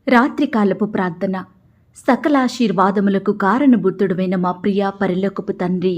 రాత్రికాలపు ప్రార్థన. సకలాశీర్వాదములకు కారణభూతుడైన మా ప్రియ పరిలోకపు తండ్రి,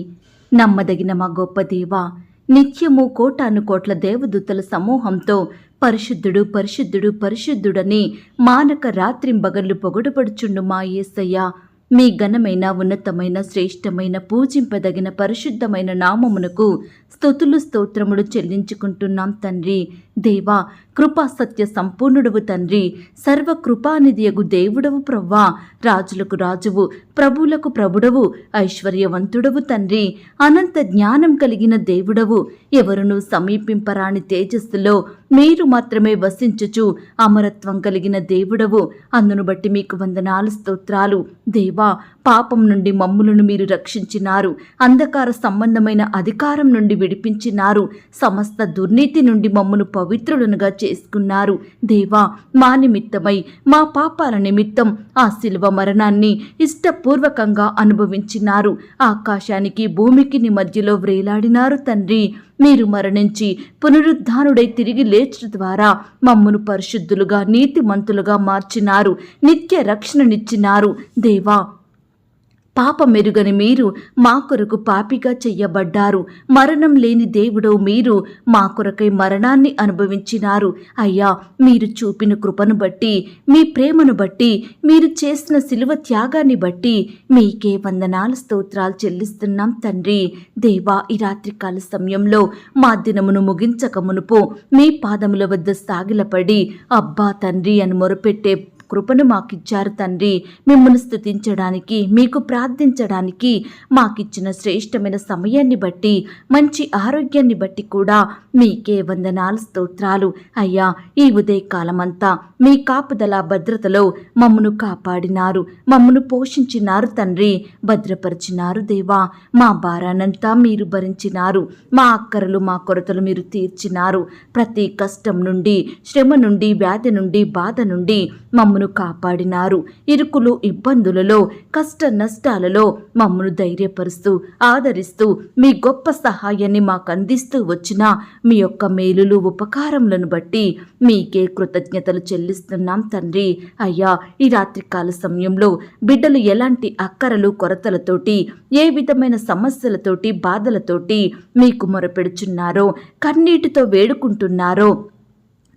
నమ్మదగిన మా గొప్ప దేవా, నిత్యము కోటాను కోట్ల దేవదూతల సమూహంతో పరిశుద్ధుడు పరిశుద్ధుడు పరిశుద్ధుడని మానక రాత్రింబగళ్ళు పొగడబడుచుండు మా యేసయ్య, మీ ఘనమైన ఉన్నతమైన శ్రేష్టమైన పూజింపదగిన పరిశుద్ధమైన నామమునకు స్తుతులు స్తోత్రములు చెల్లించుకుంటున్నాం తండ్రి. దేవా, కృపా సత్య సంపూర్ణుడవు తండ్రి, సర్వకృపానిధియగు దేవుడవు ప్రవ్వా, రాజులకు రాజువు ప్రభువులకు ప్రభుడవు, ఐశ్వర్యవంతుడవు తండ్రి, అనంత జ్ఞానం కలిగిన దేవుడవు, ఎవరును సమీపింపరాని తేజస్సులో మీరు మాత్రమే వసించుచు అమరత్వం కలిగిన దేవుడవు. అందును బట్టి మీకు వందనాలు స్తోత్రాలు. దేవా, పాపం నుండి మమ్ములను మీరు రక్షించినారు, అంధకార సంబంధమైన అధికారం నుండి విడిపించినారు, సమస్త దుర్నీతి నుండి మమ్మను పవిత్రులనుగా చేసుకున్నారు. దేవా, మా నిమిత్తమై మా పాపాల నిమిత్తం ఆ శిలువ మరణాన్ని ఇష్టపూర్వకంగా అనుభవించినారు. ఆకాశానికి భూమికి మధ్యలో వ్రేలాడినారు తండ్రి. మీరు మరణించి పునరుద్ధానుడై తిరిగి లేచడం ద్వారా మమ్మను పరిశుద్ధులుగా నీతిమంతులుగా మార్చినారు, నిత్య రక్షణనిచ్చినారు. దేవా, పాపమెరుగని మీరు మా కొరకు పాపిగా చెయ్యబడ్డారు. మరణం లేని దేవుడవు మీరు మా కొరకై మరణాన్ని అనుభవించినారు. అయ్యా, మీరు చూపిన కృపను బట్టి, మీ ప్రేమను బట్టి, మీరు చేసిన శిలువ త్యాగాన్ని బట్టి మీకే వందనాలు స్తోత్రాలు చెల్లిస్తున్నాం తండ్రి. దేవా, ఈ రాత్రికాల సమయంలో మా దినమును ముగించక మునుపు మీ పాదముల వద్ద సాగిలపడి అబ్బా తండ్రి అని మొరపెట్టే కృపను మాకిచ్చారు తండ్రి. మిమ్మల్ని స్తుతించడానికి, మీకు ప్రార్థించడానికి మాకిచ్చిన శ్రేష్టమైన సమయాన్ని బట్టి, మంచి ఆరోగ్యాన్ని బట్టి కూడా మీకే వందనాలు స్తోత్రాలు. అయ్యా, ఈ ఉదయకాలమంతా మీ కాపుదల భద్రతలో మమ్మను కాపాడినారు, మమ్మను పోషించినారు తండ్రి, భద్రపరిచినారు. దేవా, మా భారానంతా మీరు భరించినారు, మా అక్కరలు మా కొరతలు మీరు తీర్చినారు. ప్రతి కష్టం నుండి, శ్రమ నుండి, వ్యాధి నుండి, బాధ నుండి మమ్మను కాపాడినారు. ఇరుకులు, ఇబ్బందులలో, కష్ట నష్టాలలో మమ్మను ధైర్యపరుస్తూ, ఆదరిస్తూ, మీ గొప్ప సహాయాన్ని మాకు అందిస్తూ వచ్చిన మీ యొక్క మేలులు, ఉపకారములను బట్టి మీకే కృతజ్ఞతలు చెల్లిస్తున్నాం తండ్రి. అయ్యా, ఈ రాత్రికాల సమయంలో బిడ్డలు ఎలాంటి అక్కరలు, కొరతలతోటి, ఏ విధమైన సమస్యలతోటి, బాధలతోటి మీకు మొరపెడుచున్నారో, కన్నీటితో వేడుకుంటున్నారో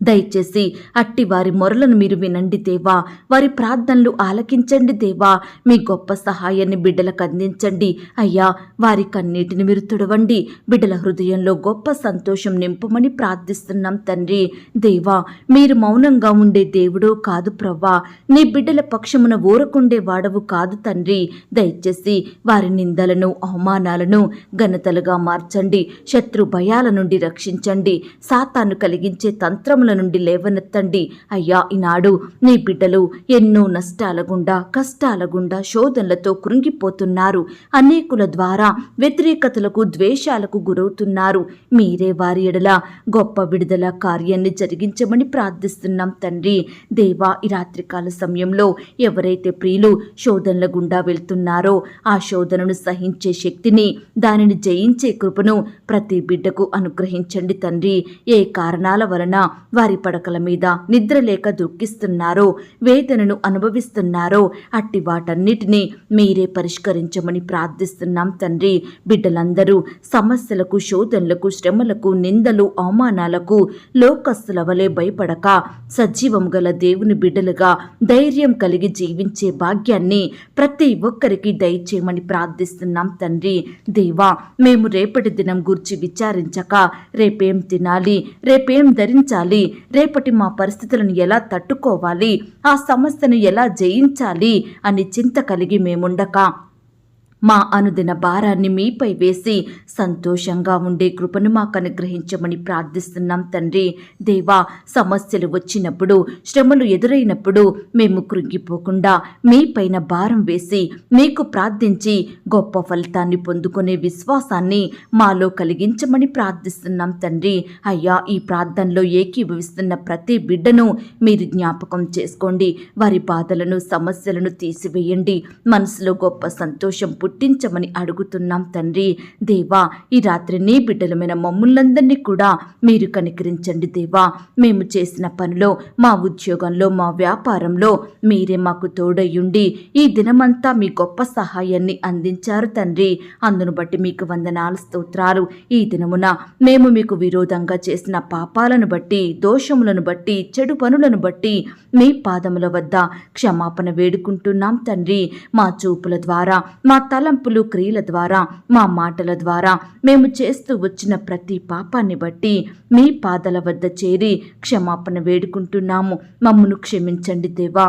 దయచేసి అట్టి వారి మొరలను మీరు వినండి దేవా. వారి ప్రార్థనలు ఆలకించండి దేవా. మీ గొప్ప సహాయాన్ని బిడ్డలకు అందించండి అయ్యా. వారి కన్నీటిని మీరు తుడవండి. బిడ్డల హృదయంలో గొప్ప సంతోషం నింపమని ప్రార్థిస్తున్నాం తండ్రి. దేవా, మీరు మౌనంగా ఉండే దేవుడు కాదు ప్రవ్వా. నీ బిడ్డల పక్షమున ఊరకుండే వాడవు కాదు తండ్రి. దయచేసి వారి నిందలను, అవమానాలను ఘనతలుగా మార్చండి. శత్రు భయాల నుండి రక్షించండి. సాతాను కలిగించే తంత్రముల నుండి లేవనెత్తండి అయ్యా. ఈనాడు నీ బిడ్డలు ఎన్నో నష్టాల గుండా, కష్టాల గుండా, శోధనలతో కృంగిపోతున్నారు. అనేకుల ద్వారా వ్యతిరేకతలకు, ద్వేషాలకు గురవుతున్నారు. మీరే వారి ఎడల గొప్ప విడుదల కార్యాన్ని జరిగించమని ప్రార్థిస్తున్నాం తండ్రి. దేవా, ఈ రాత్రికాల సమయంలో ఎవరైతే ప్రియులు శోధనల గుండా వెళ్తున్నారో ఆ శోధనను సహించే శక్తిని, దానిని జయించే కృపను ప్రతి బిడ్డకు అనుగ్రహించండి తండ్రి. ఏ కారణాల వలన వారి పడకల మీద నిద్రలేక దుఃఖిస్తున్నారో, వేదనను అనుభవిస్తున్నారో అట్టి వాటన్నిటినీ మీరే పరిష్కరించమని ప్రార్థిస్తున్నాం తండ్రి. బిడ్డలందరూ సమస్యలకు, శోధనలకు, శ్రమలకు, నిందలు, అవమానాలకు లోకస్తుల వలె భయపడక సజీవం గల దేవుని బిడ్డలుగా ధైర్యం కలిగి జీవించే భాగ్యాన్ని ప్రతి ఒక్కరికి దయచేయమని ప్రార్థిస్తున్నాం తండ్రి. దేవా, మేము రేపటి దినం గురించి విచారించక రేపేం తినాలి, రేపేం ధరించాలి, రేపటి మా పరిస్థితులను ఎలా తట్టుకోవాలి, ఆ సమస్యను ఎలా జయించాలి అని చింత కలిగి మేముండక మా అనుదిన భారాన్ని మీపై వేసి సంతోషంగా ఉండే కృపను మాకు అనుగ్రహించమని ప్రార్థిస్తున్నాం తండ్రి. దేవా, సమస్యలు వచ్చినప్పుడు, శ్రమలు ఎదురైనప్పుడు మేము కృంగిపోకుండా మీపైన భారం వేసి మీకు ప్రార్థించి గొప్ప ఫలితాన్ని పొందుకునే విశ్వాసాన్ని మాలో కలిగించమని ప్రార్థిస్తున్నాం తండ్రి. అయ్యా, ఈ ప్రార్థనలో ఏకీభవిస్తున్న ప్రతి బిడ్డను మీరు జ్ఞాపకం చేసుకోండి. వారి బాధలను, సమస్యలను తీసివేయండి. మనసులో గొప్ప సంతోషం పుట్టించమని అడుగుతున్నాం తండ్రి. దేవా, ఈ రాత్రి నీ బిడ్డలమైన మమ్ములందరినీ కూడా మీరు కనికరించండి దేవా. మేము చేసిన పనిలో, మా ఉద్యోగంలో, మా వ్యాపారంలో మీరే మాకు తోడయ్యుండి ఈ దినమంతా మీ గొప్ప సహాయాన్ని అందించారు తండ్రి. అందును బట్టి మీకు వందనాలు, స్తోత్రాలు. ఈ దినమున మేము మీకు విరోధంగా చేసిన పాపాలను బట్టి, దోషములను బట్టి, చెడు పనులను బట్టి మీ పాదముల వద్ద క్షమాపణ వేడుకుంటున్నాం తండ్రి. మా చూపుల ద్వారా, మా తలంపులు, క్రియల ద్వారా, మా మాటల ద్వారా మేము చేస్తూ వచ్చిన ప్రతి పాపాన్ని బట్టి మీ పాదాల వద్ద చేరి క్షమాపణ వేడుకుంటున్నాము. మమ్మను క్షమించండి దేవా.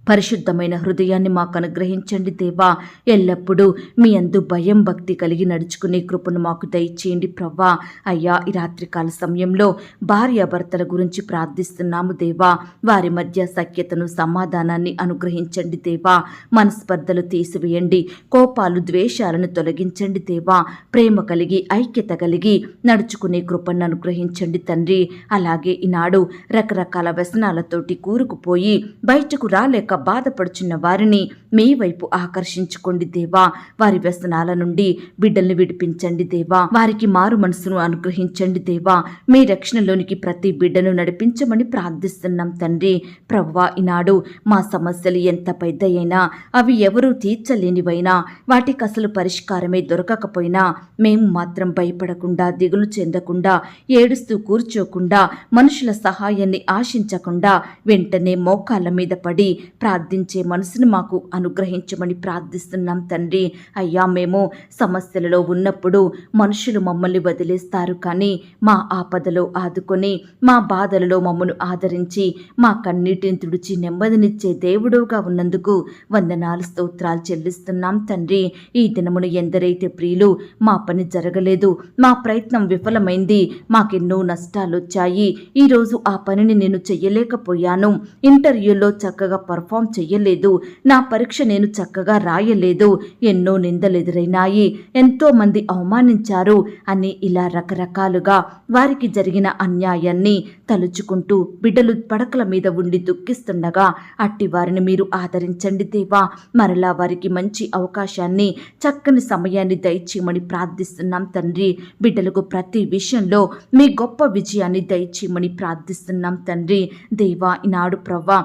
పరిశుద్ధమైన హృదయాన్ని మాకు అనుగ్రహించండి దేవా. ఎల్లప్పుడూ మీ అందు భయం, భక్తి కలిగి నడుచుకునే కృపను మాకు దయచేయండి ప్రవ్వా. అయ్యా, ఈ రాత్రికాల సమయంలో భార్యాభర్తల గురించి ప్రార్థిస్తున్నాము దేవా. వారి మధ్య సఖ్యతను, సమాధానాన్ని అనుగ్రహించండి దేవా. మనస్పర్ధలు తీసివేయండి, కోపాలు, ద్వేషాలను తొలగించండి దేవా. ప్రేమ కలిగి, ఐక్యత కలిగి నడుచుకునే కృపను అనుగ్రహించండి తండ్రి. అలాగే ఈనాడు రకరకాల వ్యసనాలతోటి కూరుకుపోయి బయటకు రాలేక బాధపడుచున్న వారిని మీ వైపు ఆకర్షించుకోండి దేవా. వారి వ్యసనాల నుండి బిడ్డల్ని విడిపించండి దేవా. వారికి మారు మనసును అనుగ్రహించండి దేవా. మీ రక్షణలోనికి ప్రతి బిడ్డను నడిపించమని ప్రార్థిస్తున్నాం తండ్రి. ప్రభువా, ఈనాడు మా సమస్యలు ఎంత పెద్దయైనా, అవి ఎవరూ తీర్చలేనివైనా, వాటికి అసలు పరిష్కారమే దొరకకపోయినా మేము మాత్రం భయపడకుండా, దిగులు చెందకుండా, ఏడుస్తూ కూర్చోకుండా, మనుషుల సహాయాన్ని ఆశించకుండా వెంటనే మోకాళ్ళ మీద పడి ప్రార్థించే మనసును మాకు అనుగ్రహించమని ప్రార్థిస్తున్నాం తండ్రి. అయ్యా, మేము సమస్యలలో ఉన్నప్పుడు మనుషులు మమ్మల్ని వదిలేస్తారు, కానీ మా ఆపదలో ఆదుకొని, మా బాధలలో మమ్మను ఆదరించి, మా కన్నీటిని తుడిచి నెమ్మదినిచ్చే దేవుడుగా ఉన్నందుకు వందనాలు, స్తోత్రాలు చెల్లిస్తున్నాం తండ్రి. ఈ దినమున ఎందరైతే ప్రియులు మా పని జరగలేదు, మా ప్రయత్నం విఫలమైంది, మాకెన్నో నష్టాలు వచ్చాయి, ఈరోజు ఆ పనిని నేను చెయ్యలేకపోయాను, ఇంటర్వ్యూలో చక్కగా పర్ఫామ్ చెయ్యలేదు, నా పరీక్ష నేను చక్కగా రాయలేదు, ఎన్నో నిందలు ఎదురైనాయి, ఎంతో మంది అవమానించారు అని ఇలా రకరకాలుగా వారికి జరిగిన అన్యాయాన్ని తలుచుకుంటూ బిడ్డలు పడకల మీద ఉండి దుఃఖిస్తుండగా అట్టి వారిని మీరు ఆదరించండి దేవా. మరలా వారికి మంచి అవకాశాన్ని, చక్కని సమయాన్ని దయచేయమని ప్రార్థిస్తున్నాం తండ్రి. బిడ్డలకు ప్రతి విషయంలో మీ గొప్ప విజయాన్ని దయచేయమని ప్రార్థిస్తున్నాం తండ్రి. దేవా, ఈనాడు ప్రవ్వా,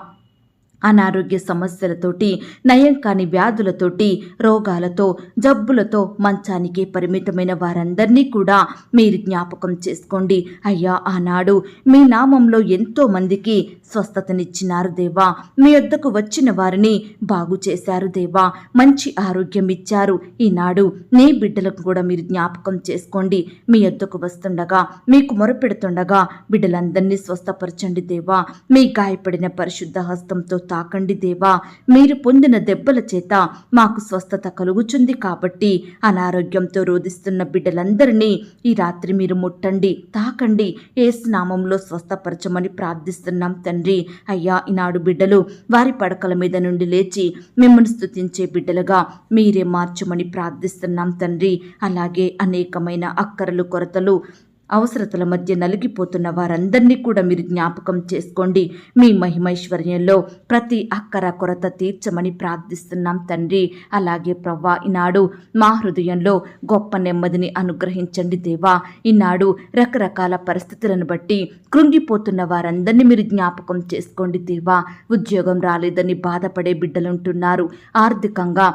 అనారోగ్య సమస్యలతోటి, నయం కాని వ్యాధులతోటి, రోగాలతో, జబ్బులతో మంచానికే పరిమితమైన వారందరినీ కూడా మీరు జ్ఞాపకం చేసుకోండి అయ్యా. ఆనాడు మీ నామంలో ఎంతో మందికి స్వస్థతనిచ్చినారు దేవా. మీ వద్దకు వచ్చిన వారిని బాగు చేశారు దేవా. మంచి ఆరోగ్యం ఇచ్చారు. ఈనాడు నీ బిడ్డలకు కూడా మీరు జ్ఞాపకం చేసుకోండి. మీ వద్దకు వస్తుండగా, మీకు మొరపెడుతుండగా బిడ్డలందరినీ స్వస్థపరచండి దేవా. మీ గాయపడిన పరిశుద్ధ హస్తంతో తాకండి దేవా. మీరు పొందిన దెబ్బల చేత మాకు స్వస్థత కలుగుచుంది కాబట్టి అనారోగ్యంతో రోధిస్తున్న బిడ్డలందరినీ ఈ రాత్రి మీరు ముట్టండి, తాకండి, యేసు నామంలో స్వస్థపరచమని ప్రార్థిస్తున్నాం తండ్రి. అయ్యా, ఈనాడు బిడ్డలు వారి పడకల మీద నుండి లేచి మిమ్మల్ని స్తుతించే బిడ్డలుగా మీరే మార్చమని ప్రార్థిస్తున్నాం తండ్రి. అలాగే అనేకమైన అక్కరలు, కొరతలు, అవసరతల మధ్య నలిగిపోతున్న వారందరినీ కూడా మీరు జ్ఞాపకం చేసుకోండి. మీ మహిమైశ్వర్యంలో ప్రతి అక్కర కొరత తీర్చమని ప్రార్థిస్తున్నాం తండ్రి. అలాగే ప్రవ్వా, ఈనాడు మా హృదయంలో గొప్ప నెమ్మదిని అనుగ్రహించండి దేవా. ఈనాడు రకరకాల పరిస్థితులను బట్టి కృంగిపోతున్న వారందరినీ మీరు జ్ఞాపకం చేసుకోండి దేవా. ఉద్యోగం రాలేదని బాధపడే బిడ్డలుంటున్నారు. ఆర్థికంగా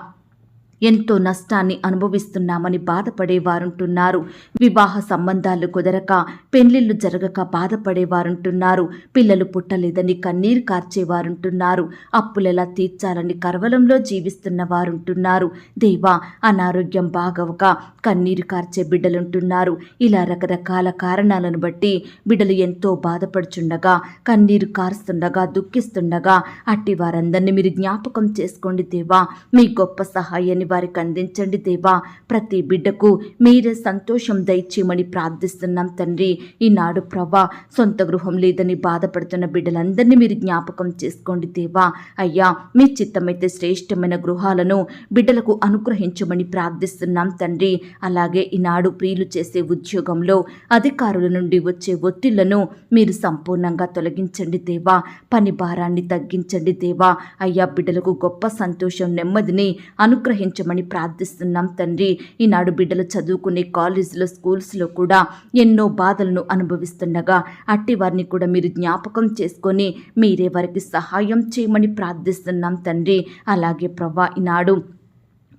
ఎంతో నష్టాన్ని అనుభవిస్తున్నామని బాధపడేవారుంటున్నారు. వివాహ సంబంధాలు కుదరక, పెళ్లిళ్లు జరగక బాధపడేవారుంటున్నారు. పిల్లలు పుట్టలేదని కన్నీరు కార్చేవారుంటున్నారు. అప్పులెలా తీర్చాలని కరవలంలో జీవిస్తున్న వారుంటున్నారు. దేవా, అనారోగ్యం బాగవక కన్నీరు కార్చే బిడ్డలుంటున్నారు. ఇలా రకరకాల కారణాలను బట్టి బిడ్డలు ఎంతో బాధపడుచుండగా, కన్నీరు కారుస్తుండగా, దుఃఖిస్తుండగా అట్టి వారందరినీ మీరు జ్ఞాపకం చేసుకోండి దేవా. మీ గొప్ప సహాయాన్ని వారికి అందించండి దేవా. ప్రతి బిడ్డకు మీరే సంతోషం దయచేయమని ప్రార్థిస్తున్నాం తండ్రి. ఈనాడు ప్రవ్వా, సొంత గృహం లేదని బాధపడుతున్న బిడ్డలందరినీ మీరు జ్ఞాపకం చేసుకోండి దేవా. అయ్యా, మీ చిత్తమైతే శ్రేష్టమైన గృహాలను బిడ్డలకు అనుగ్రహించమని ప్రార్థిస్తున్నాం తండ్రి. అలాగే ఈనాడు ప్రియులు చేసే ఉద్యోగంలో అధికారుల నుండి వచ్చే ఒత్తిళ్లను మీరు సంపూర్ణంగా తొలగించండి దేవా. పని భారాన్ని తగ్గించండి దేవా. అయ్యా, బిడ్డలకు గొప్ప సంతోషం, నెమ్మదిని అనుగ్రహించండి అనుగ్రహించమని ప్రార్థిస్తున్నాం తండ్రి. ఈనాడు బిడ్డలు చదువుకునే కాలేజీలో, స్కూల్స్లో కూడా ఎన్నో బాధలను అనుభవిస్తుండగా అట్టి వారిని కూడా మీరు జ్ఞాపకం చేసుకొని మీరే వారికి సహాయం చేయమని ప్రార్థిస్తున్నాం తండ్రి. అలాగే ప్రభా, ఈనాడు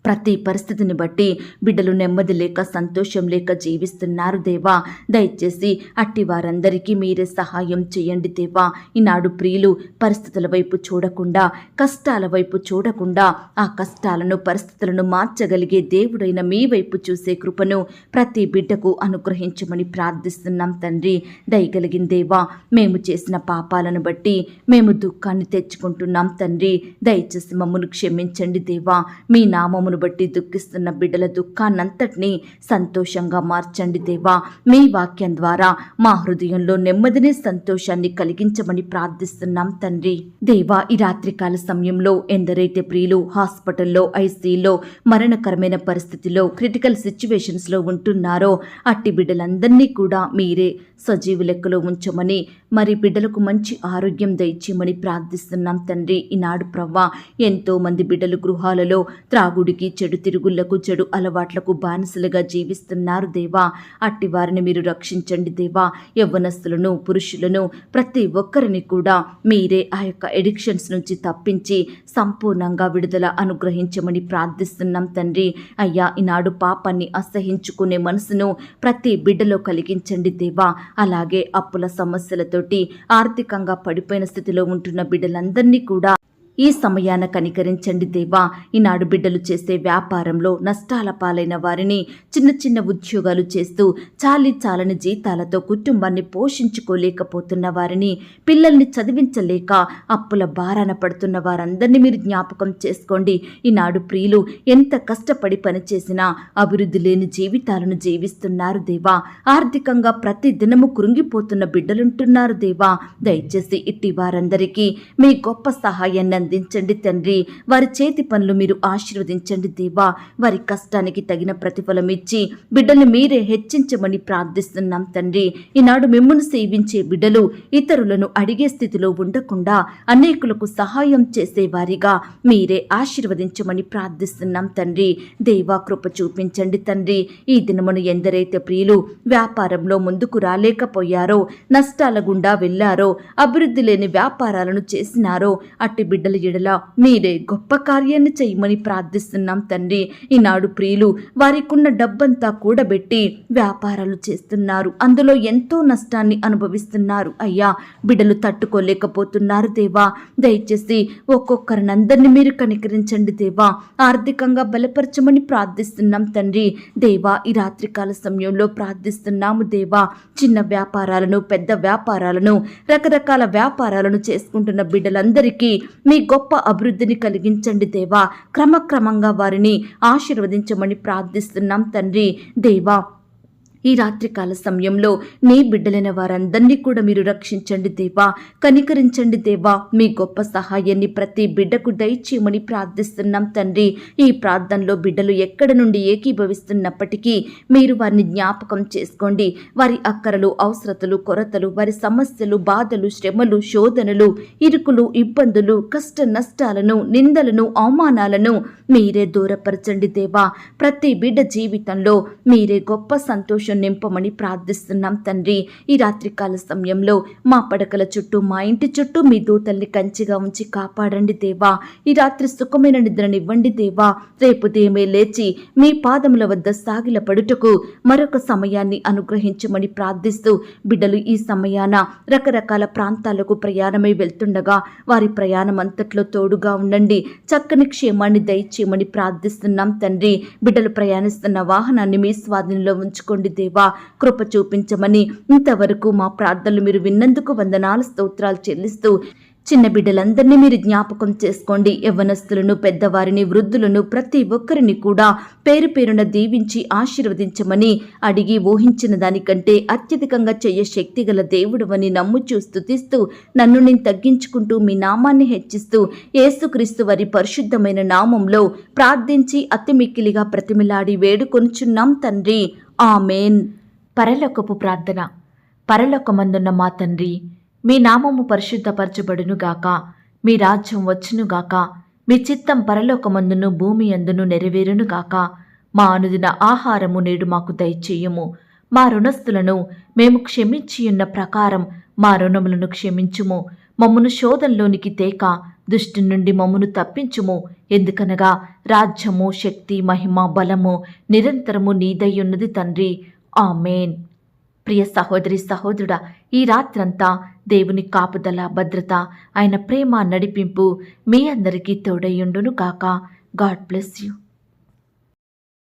ప్రతి పరిస్థితిని బట్టి బిడ్డలు నెమ్మది లేక, సంతోషం లేక జీవిస్తున్నారు దేవా. దయచేసి అట్టి వారందరికీ మీరే సహాయం చేయండి దేవా. ఈనాడు ప్రియులు పరిస్థితుల వైపు చూడకుండా, కష్టాల వైపు చూడకుండా, ఆ కష్టాలను, పరిస్థితులను మార్చగలిగే దేవుడైన మీ వైపు చూసే కృపను ప్రతి బిడ్డకు అనుగ్రహించమని ప్రార్థిస్తున్నాం తండ్రి. దయగలిగిన దేవా, మేము చేసిన పాపాలను బట్టి మేము దుఃఖాన్ని తెచ్చుకుంటున్నాం తండ్రి. దయచేసి మమ్మల్ని క్షమించండి దేవా. మీ నామమును బట్టి దుఃఖిస్తున్న బిడ్డల దుఃఖాన్నంతటినీ సంతోషంగా మార్చండి దేవా. మీ వాక్యం ద్వారా మా హృదయంలో నెమ్మదిని, సంతోషాన్ని కలిగించమని ప్రార్థిస్తున్నాం తండ్రి. దేవా, ఈ రాత్రికాల సమయంలో ఎందరైతే ప్రియులు హాస్పిటల్లో, ఐసీయూలో, మరణకరమైన పరిస్థితిలో, క్రిటికల్ సిచ్యువేషన్స్లో ఉంటున్నారో అట్టి బిడ్డలందరినీ కూడా మీరే సజీవ లెక్కలో ఉంచమని, మరి బిడ్డలకు మంచి ఆరోగ్యం దయచేయమని ప్రార్థిస్తున్నాం తండ్రి. ఈనాడు ప్రవ్వా, ఎంతో మంది బిడ్డలు గృహాలలో త్రాగుడికి, చెడు తిరుగుళ్లకు, చెడు అలవాట్లకు బానిసలుగా జీవిస్తున్నారు దేవా. అట్టి వారిని మీరు రక్షించండి దేవా. యవ్వనస్తులను, పురుషులను, ప్రతి ఒక్కరిని కూడా మీరే ఆ యొక్క ఎడిక్షన్స్ నుంచి తప్పించి సంపూర్ణంగా విడుదల అనుగ్రహించమని ప్రార్థిస్తున్నాం తండ్రి. అయ్యా, ఈనాడు పాపాన్ని అసహించుకునే మనసును ప్రతి బిడ్డలో కలిగించండి దేవా. అలాగే అప్పుల సమస్యలతోటి ఆర్థికంగా పడిపోయిన స్థితిలో ఉంటున్న బిడ్డలందరినీ కూడా ఈ సమయాన కనికరించండి దేవా. ఈనాడు బిడ్డలు చేసే వ్యాపారంలో నష్టాల పాలైన వారిని, చిన్న చిన్న ఉద్యోగాలు చేస్తూ చాలని జీతాలతో కుటుంబాన్ని పోషించుకోలేకపోతున్న వారిని, పిల్లల్ని చదివించలేక అప్పుల భారాన పడుతున్న వారందరినీ మీరు జ్ఞాపకం చేసుకోండి. ఈనాడు ప్రియులు ఎంత కష్టపడి పనిచేసినా అభివృద్ధి లేని జీవితాలను జీవిస్తున్నారు దేవా. ఆర్థికంగా ప్రతి దినము కృంగిపోతున్న బిడ్డలుంటున్నారు దేవా. దయచేసి ఇట్టి వారందరికీ మీ గొప్ప సహాయాన్ని అందించండి తండ్రి. వారి చేతి పనులు మీరు ఆశీర్వదించండి దేవా. వారి కష్టానికి తగిన ప్రతిఫలం ఇచ్చి బిడ్డలు మీరే హెచ్చించమని ప్రార్థిస్తున్నాం తండ్రి. ఈనాడు మిమ్మును సేవించే బిడ్డలు ఇతరులను అడిగే స్థితిలో ఉండకుండా అనేకులకు సహాయం చేసేవారిగా మీరే ఆశీర్వదించమని ప్రార్థిస్తున్నాం తండ్రి. దేవా, కృప చూపించండి తండ్రి. ఈ దినమును ఎందరైతే ప్రియులు వ్యాపారంలో ముందుకు రాలేకపోయారో, నష్టాల గుండా వెళ్లారో, అభివృద్ధి లేని వ్యాపారాలను చేసినారో అట్టి బిడ్డల ఎడల మీరే గొప్ప కార్యాన్ని చేయమని ప్రార్థిస్తున్నాం తండ్రి. ఈనాడు ప్రియులు వారికున్న డబ్బంతా కూడబెట్టి వ్యాపారాలు చేస్తున్నారు. అందులో ఎంతో నష్టాన్ని అనుభవిస్తున్నారు. అయ్యా, బిడ్డలు తట్టుకోలేకపోతున్నారు దేవా. దయచేసి ఒక్కొక్కరినందరినీ మీరు కనికరించండి దేవా. ఆర్థికంగా బలపరచమని ప్రార్థిస్తున్నాం తండ్రి. దేవా, ఈ రాత్రికాల సమయంలో ప్రార్థిస్తున్నాము దేవా. చిన్న వ్యాపారాలను, పెద్ద వ్యాపారాలను, రకరకాల వ్యాపారాలను చేసుకుంటున్న బిడ్డలందరికీ మీ గొప్ప అభివృద్ధిని కలిగించండి దేవా. క్రమక్రమంగా వారిని ఆశీర్వదించమని ప్రార్థిస్తున్నాం తండ్రి. దేవా, ఈ రాత్రికాల సమయంలో నీ బిడ్డలైన వారందరినీ కూడా మీరు రక్షించండి దేవా. కనికరించండి దేవా. మీ గొప్ప సహాయాన్ని ప్రతి బిడ్డకు దయచేయమని ప్రార్థిస్తున్నాం తండ్రి. ఈ ప్రార్థనలో బిడ్డలు ఎక్కడ నుండి ఏకీభవిస్తున్నప్పటికీ మీరు వారిని జ్ఞాపకం చేసుకోండి. వారి అక్కరలు, అవసరతలు, కొరతలు, వారి సమస్యలు, బాధలు, శ్రమలు, శోధనలు, ఇరుకులు, ఇబ్బందులు, కష్ట నష్టాలను, నిందలను, అవమానాలను మీరే దూరపరచండి దేవా. ప్రతి బిడ్డ జీవితంలో మీరే గొప్ప సంతోషం నింపమని ప్రార్థిస్తున్నాం తండ్రి. ఈ రాత్రికాల సమయంలో మా పడకల చుట్టూ, మా ఇంటి చుట్టూ మీ దూతల్ని కంచిగా ఉంచి కాపాడండి దేవా. ఈ రాత్రి సుఖమైన నిద్రనివ్వండి దేవా. రేపు ఉదయమే లేచి మీ పాదముల వద్ద సాగిల పడుటకు మరొక సమయాన్ని అనుగ్రహించమని ప్రార్థిస్తూ బిడ్డలు ఈ సమయాన రకరకాల ప్రాంతాలకు ప్రయాణమై వెళ్తుండగా వారి ప్రయాణం అంతట్లో తోడుగా ఉండండి. చక్కని క్షేమాన్ని దయచేయమని ప్రార్థిస్తున్నాం తండ్రి. బిడ్డలు ప్రయాణిస్తున్న వాహనాన్ని మీ స్వాధీనంలో ఉంచుకోండి దేవా. కృప చూపించమని ఇంతవరకు మా ప్రార్థనలు మీరు విన్నందుకు వందనాలు, స్తోత్రాలు చెల్లిస్తూ చిన్న బిడ్డలందరినీ మీరు జ్ఞాపకం చేసుకోండి. యవ్వనస్తులను, పెద్దవారిని, వృద్ధులను, ప్రతి ఒక్కరిని కూడా పేరు పేరున దీవించి ఆశీర్వదించమని అడిగి ఊహించిన దానికంటే అత్యధికంగా చెయ్య శక్తిగల దేవుడవని నమ్ముచూ స్తుతిస్తూ నన్ను నేను తగ్గించుకుంటూ మీ నామాన్ని హెచ్చిస్తూ యేసుక్రీస్తు వారి పరిశుద్ధమైన నామంలో ప్రార్థించి అతి మిక్కిలిగా ప్రతిమిలాడి వేడుకొనుచున్నాం తండ్రి. ఆమేన్. పరలోకపు ప్రార్థన. పరలోకమందున్న మా తండ్రి, మీ నామము పరిశుద్ధపరచబడునుగాక. మీ రాజ్యం వచ్చునుగాక. మీ చిత్తం పరలోకమందును భూమి అందును నెరవేరును గాక. మా అనుదిన ఆహారము నేడు మాకు దయచేయుము. మా రుణస్థులను మేము క్షమించియున్న ప్రకారం మా రుణములను క్షమించుము. మమ్మును శోధంలోనికి తేక దుష్టు నుండి మమ్మును తప్పించుము. ఎందుకనగా రాజ్యము, శక్తి, మహిమ, బలము నిరంతరము నీదయ్యున్నది తండ్రి. ఆమేన్. ప్రియ సహోదరి సహోదరుడా, ఈ రాత్రంతా దేవుని కాపుదల, భద్రత, ఆయన ప్రేమ, నడిపింపు మీ అందరికీ తోడయ్యుండును గాక. God bless you.